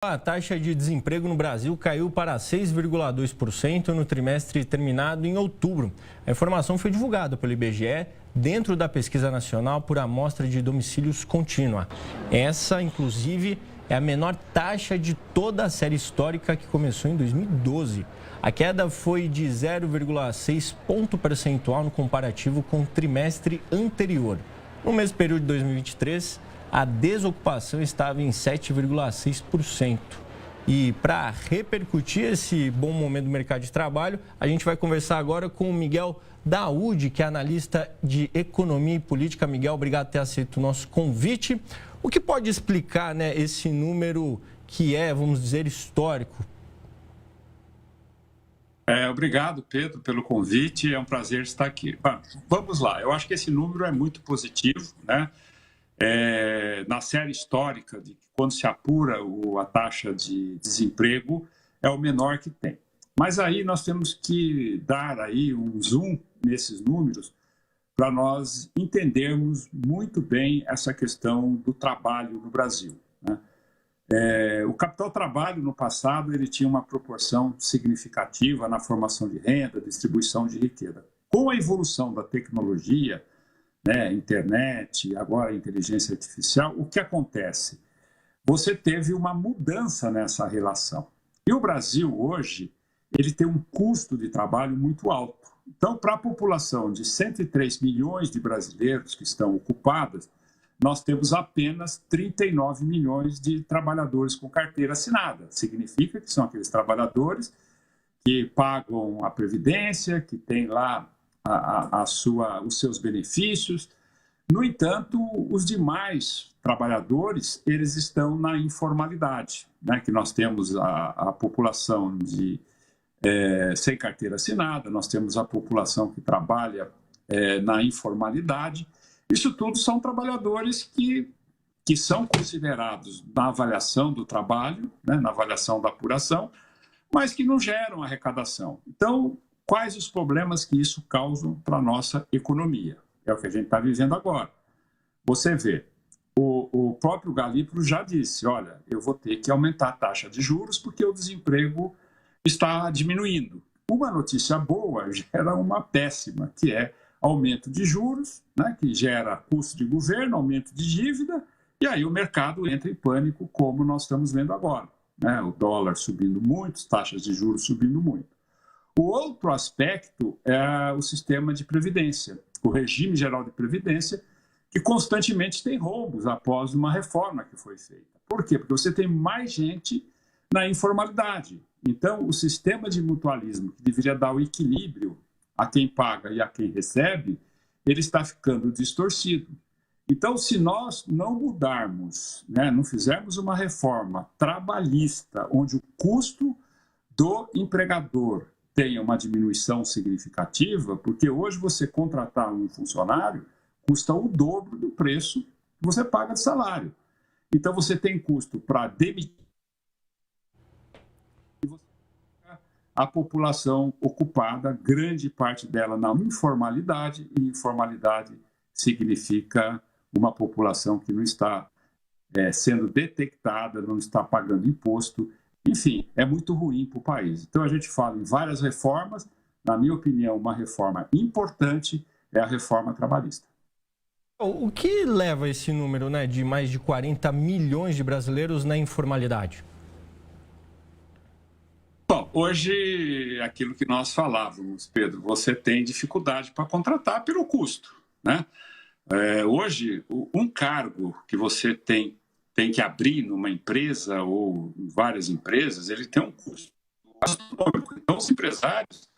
A taxa de desemprego no Brasil caiu para 6,2% no trimestre terminado em outubro. A informação foi divulgada pelo IBGE dentro da Pesquisa Nacional por Amostra de Domicílios Contínua. Essa, inclusive, é a menor taxa de toda a série histórica que começou em 2012. A queda foi de 0,6 ponto percentual no comparativo com o trimestre anterior. No mesmo período de 2023, a desocupação estava em 7,6%. E para repercutir esse bom momento do mercado de trabalho, a gente vai conversar agora com o Miguel Daoud, que é analista de economia e política. Miguel, obrigado por ter aceito o nosso convite. O que pode explicar, esse número que é, vamos dizer, histórico? Obrigado, Pedro, pelo convite. É um prazer estar aqui. Vamos lá. Eu acho que esse número é muito positivo, né? Na série histórica, de quando se apura a taxa de desemprego, é o menor que tem. Mas aí nós temos que dar aí um zoom nesses números para nós entendermos muito bem essa questão do trabalho no Brasil, né? O capital-trabalho, no passado, ele tinha uma proporção significativa na formação de renda, distribuição de riqueza. Com a evolução da tecnologia, internet, agora a inteligência artificial, o que acontece? Você teve uma mudança nessa relação. E o Brasil, hoje, ele tem um custo de trabalho muito alto. Então, para a população de 103 milhões de brasileiros que estão ocupadas, nós temos apenas 39 milhões de trabalhadores com carteira assinada. Significa que são aqueles trabalhadores que pagam a previdência, que têm lá os seus benefícios. No entanto, os demais trabalhadores, eles estão na informalidade, né? Que nós temos a população sem carteira assinada, nós temos a população que trabalha na informalidade. Isso tudo são trabalhadores que são considerados na avaliação do trabalho, né? Na avaliação da apuração, mas que não geram arrecadação. Então, quais os problemas que isso causa para a nossa economia? É o que a gente está vivendo agora. Você vê, o próprio Galípolo já disse, olha, eu vou ter que aumentar a taxa de juros porque o desemprego está diminuindo. Uma notícia boa gera uma péssima, que é aumento de juros, né, que gera custo de governo, aumento de dívida, e aí o mercado entra em pânico, como nós estamos vendo agora, né? O dólar subindo muito, taxas de juros subindo muito. O outro aspecto é o sistema de previdência, o regime geral de previdência, que constantemente tem roubos após uma reforma que foi feita. Por quê? Porque você tem mais gente na informalidade. Então, o sistema de mutualismo, que deveria dar o equilíbrio a quem paga e a quem recebe, ele está ficando distorcido. Então, se nós não mudarmos, né, não fizermos uma reforma trabalhista, onde o custo do empregador tenha uma diminuição significativa, porque hoje você contratar um funcionário custa o dobro do preço que você paga de salário. Então, você tem custo para demitir a população ocupada, grande parte dela na informalidade, e informalidade significa uma população que não está sendo detectada, não está pagando imposto. Enfim, é muito ruim para o país. Então, a gente fala em várias reformas. Na minha opinião, uma reforma importante é a reforma trabalhista. O que leva esse número, de mais de 40 milhões de brasileiros na informalidade? Bom, hoje, aquilo que nós falávamos, Pedro, você tem dificuldade para contratar pelo custo, né? Hoje, um cargo que você tem que abrir numa empresa ou em várias empresas, ele tem um custo astronômico. Então, os empresários,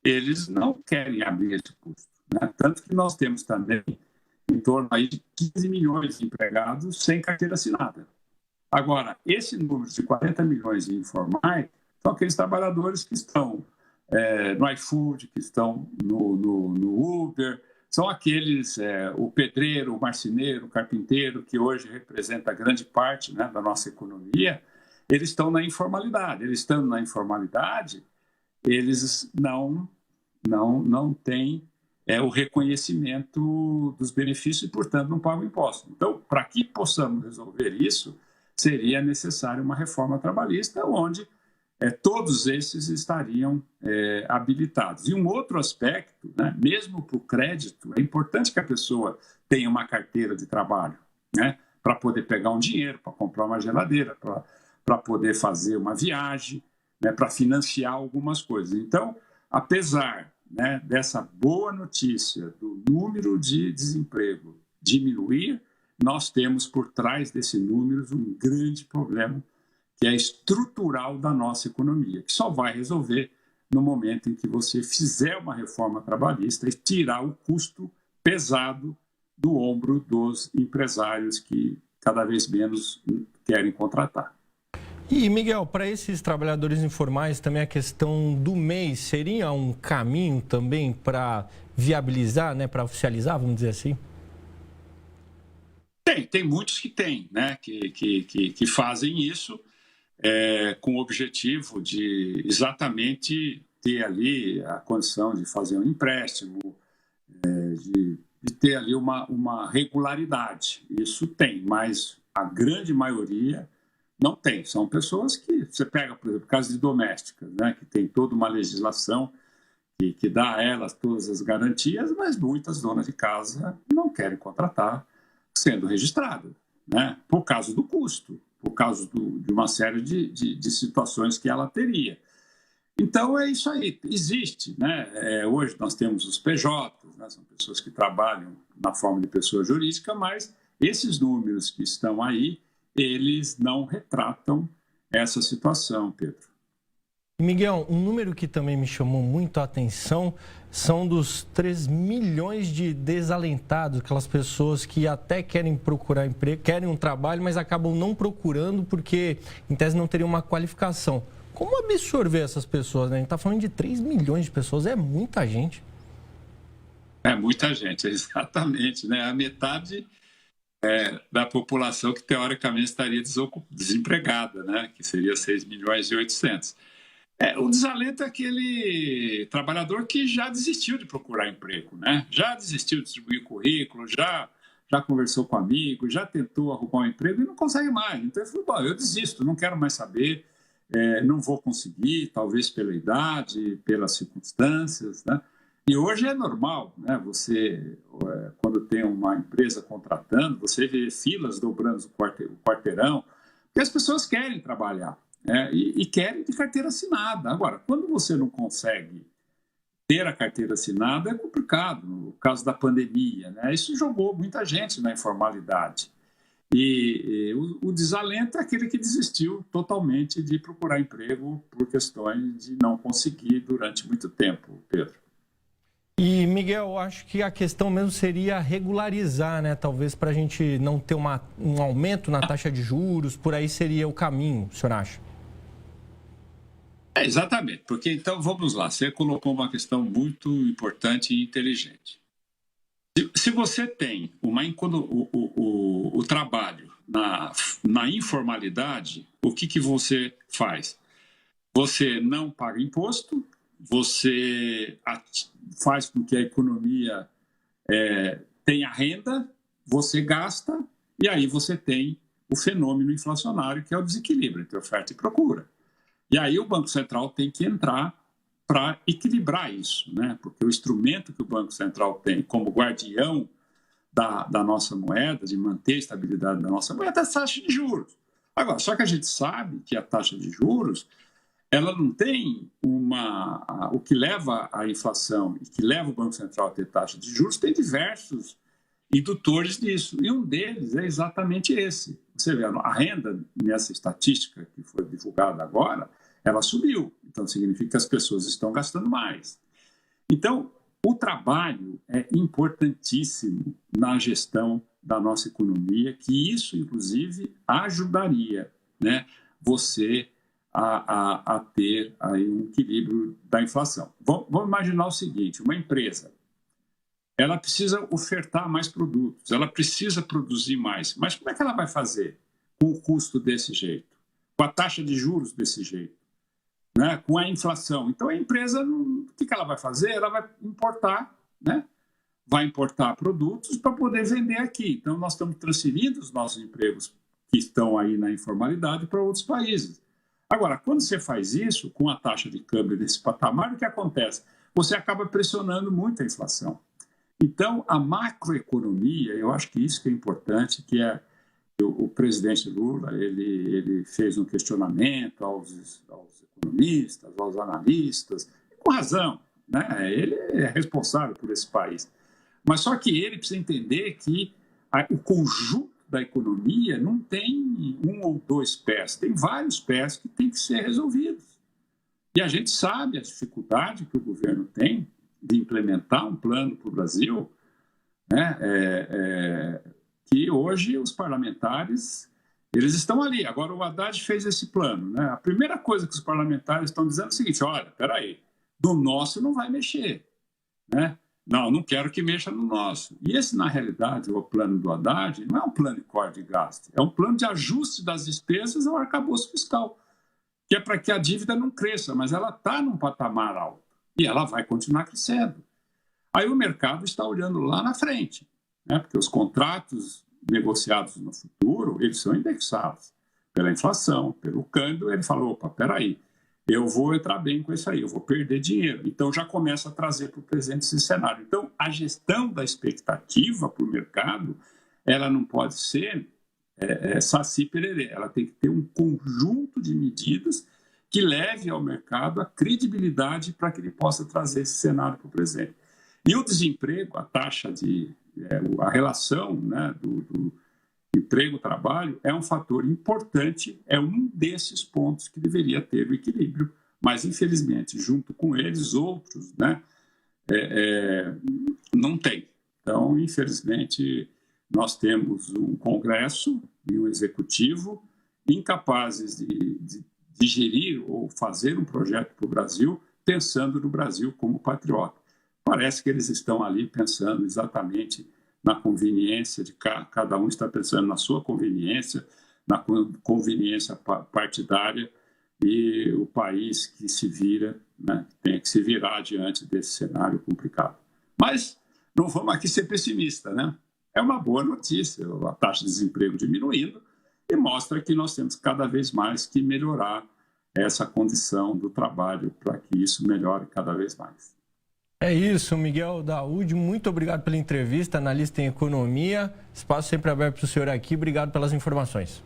eles não querem abrir esse custo, né? Tanto que nós temos também em torno aí de 15 milhões de empregados sem carteira assinada. Agora, esse número de 40 milhões de informais são aqueles trabalhadores que estão no iFood, que estão no Uber, são aqueles, o pedreiro, o marceneiro, o carpinteiro, que hoje representa grande parte, né, da nossa economia, eles estão na informalidade. Eles estando na informalidade, eles não têm o reconhecimento dos benefícios e, portanto, não pagam imposto. Então, para que possamos resolver isso, seria necessária uma reforma trabalhista onde todos esses estariam habilitados. E um outro aspecto, né, mesmo para o crédito, é importante que a pessoa tenha uma carteira de trabalho, né, para poder pegar um dinheiro, para comprar uma geladeira, para poder fazer uma viagem, né, para financiar algumas coisas. Então, apesar, né, dessa boa notícia do número de desemprego diminuir, nós temos por trás desse número um grande problema que é estrutural da nossa economia, que só vai resolver no momento em que você fizer uma reforma trabalhista e tirar o custo pesado do ombro dos empresários que cada vez menos querem contratar. E, Miguel, para esses trabalhadores informais, também a questão do MEI seria um caminho também para viabilizar, né, para oficializar, vamos dizer assim? Tem muitos que têm, né, que fazem isso com o objetivo de exatamente ter ali a condição de fazer um empréstimo, de ter ali uma regularidade. Isso tem, mas a grande maioria não tem. São pessoas que, você pega, por exemplo, casos de domésticas, né, que tem toda uma legislação que dá a elas todas as garantias, mas muitas donas de casa não querem contratar sendo registrado, né, por causa do custo, por causa de uma série de situações que ela teria. Então, é isso aí, existe, né? Hoje nós temos os PJs, né? São pessoas que trabalham na forma de pessoa jurídica, mas esses números que estão aí, eles não retratam essa situação, Pedro. Miguel, um número que também me chamou muito a atenção são dos 3 milhões de desalentados, aquelas pessoas que até querem procurar emprego, querem um trabalho, mas acabam não procurando porque, em tese, não teriam uma qualificação. Como absorver essas pessoas, né? A gente está falando de 3 milhões de pessoas, é muita gente. É muita gente, exatamente, né? A metade da população que, teoricamente, estaria desempregada, né? Que seria 6 milhões e 800. O desalento é aquele trabalhador que já desistiu de procurar emprego, né? Já desistiu de distribuir currículo, já conversou com amigos, já tentou arrumar um emprego e não consegue mais. Então ele falou, bom, eu desisto, não quero mais saber, não vou conseguir, talvez pela idade, pelas circunstâncias, né? E hoje é normal, né? Você, quando tem uma empresa contratando, você vê filas dobrando o quarteirão, porque as pessoas querem trabalhar. E querem de carteira assinada. Agora, quando você não consegue ter a carteira assinada, é complicado. No caso da pandemia, né? Isso jogou muita gente na informalidade. E o desalento é aquele que desistiu totalmente de procurar emprego por questões de não conseguir durante muito tempo, Pedro. E, Miguel, eu acho que a questão mesmo seria regularizar, né? Talvez para a gente não ter um aumento na taxa de juros, por aí seria o caminho, o senhor acha? Exatamente, porque então vamos lá, você colocou uma questão muito importante e inteligente. Se você tem o trabalho na informalidade, o que você faz? Você não paga imposto, você faz com que a economia tenha renda, você gasta, e aí você tem o fenômeno inflacionário, que é o desequilíbrio entre oferta e procura. E aí o Banco Central tem que entrar para equilibrar isso, né? Porque o instrumento que o Banco Central tem como guardião da nossa moeda, de manter a estabilidade da nossa moeda, é a taxa de juros. Agora, só que a gente sabe que a taxa de juros, ela não tem o que leva à inflação e que leva o Banco Central a ter taxa de juros, tem diversos indutores disso, e um deles é exatamente esse. Você vê, a renda nessa estatística que foi divulgada agora, ela subiu, então significa que as pessoas estão gastando mais. Então, o trabalho é importantíssimo na gestão da nossa economia, que isso, inclusive, ajudaria, né, você a ter aí um equilíbrio da inflação. Vamos imaginar o seguinte, uma empresa, ela precisa ofertar mais produtos, ela precisa produzir mais. Mas como é que ela vai fazer com o custo desse jeito? Com a taxa de juros desse jeito? Né? Com a inflação? Então, a empresa, o que ela vai fazer? Ela vai importar, né? Vai importar produtos para poder vender aqui. Então, nós estamos transferindo os nossos empregos que estão aí na informalidade para outros países. Agora, quando você faz isso, com a taxa de câmbio nesse patamar, o que acontece? Você acaba pressionando muito a inflação. Então, a macroeconomia, eu acho que isso que é importante, que é o presidente Lula, ele fez um questionamento aos economistas, aos analistas, com razão, né? Ele é responsável por esse país. Mas só que ele precisa entender que o conjunto da economia não tem um ou dois pés, tem vários pés que têm que ser resolvidos. E a gente sabe a dificuldade que o governo tem de implementar um plano para o Brasil, né? Que hoje os parlamentares, eles estão ali. Agora o Haddad fez esse plano, né? A primeira coisa que os parlamentares estão dizendo é o seguinte: olha, peraí, no nosso não vai mexer, né? Não quero que mexa no nosso. E esse, na realidade, o plano do Haddad não é um plano de corte de gasto, é um plano de ajuste das despesas ao arcabouço fiscal, que é para que a dívida não cresça, mas ela está num patamar alto e ela vai continuar crescendo. Aí o mercado está olhando lá na frente, né? Porque os contratos negociados no futuro, eles são indexados pela inflação, pelo câmbio. Ele falou, opa, peraí, eu vou entrar bem com isso aí, eu vou perder dinheiro. Então, já começa a trazer para o presente esse cenário. Então, a gestão da expectativa para o mercado, ela não pode ser saci pererê. Ela tem que ter um conjunto de medidas que leve ao mercado a credibilidade para que ele possa trazer esse cenário para o presente. E o desemprego, a taxa a relação, né, do emprego-trabalho é um fator importante, é um desses pontos que deveria ter o equilíbrio, mas, infelizmente, junto com eles, outros, né, não tem. Então, infelizmente, nós temos um Congresso e um Executivo incapazes de gerir ou fazer um projeto para o Brasil, pensando no Brasil como patriota. Parece que eles estão ali pensando exatamente na conveniência de cada um, está pensando na sua conveniência, na conveniência partidária, e o país que se vira, né, tem que se virar diante desse cenário complicado. Mas não vamos aqui ser pessimistas, né? É uma boa notícia a taxa de desemprego diminuindo e mostra que nós temos cada vez mais que melhorar essa condição do trabalho para que isso melhore cada vez mais. É isso, Miguel Daoud, muito obrigado pela entrevista, analista em economia. Espaço sempre aberto para o senhor aqui, obrigado pelas informações.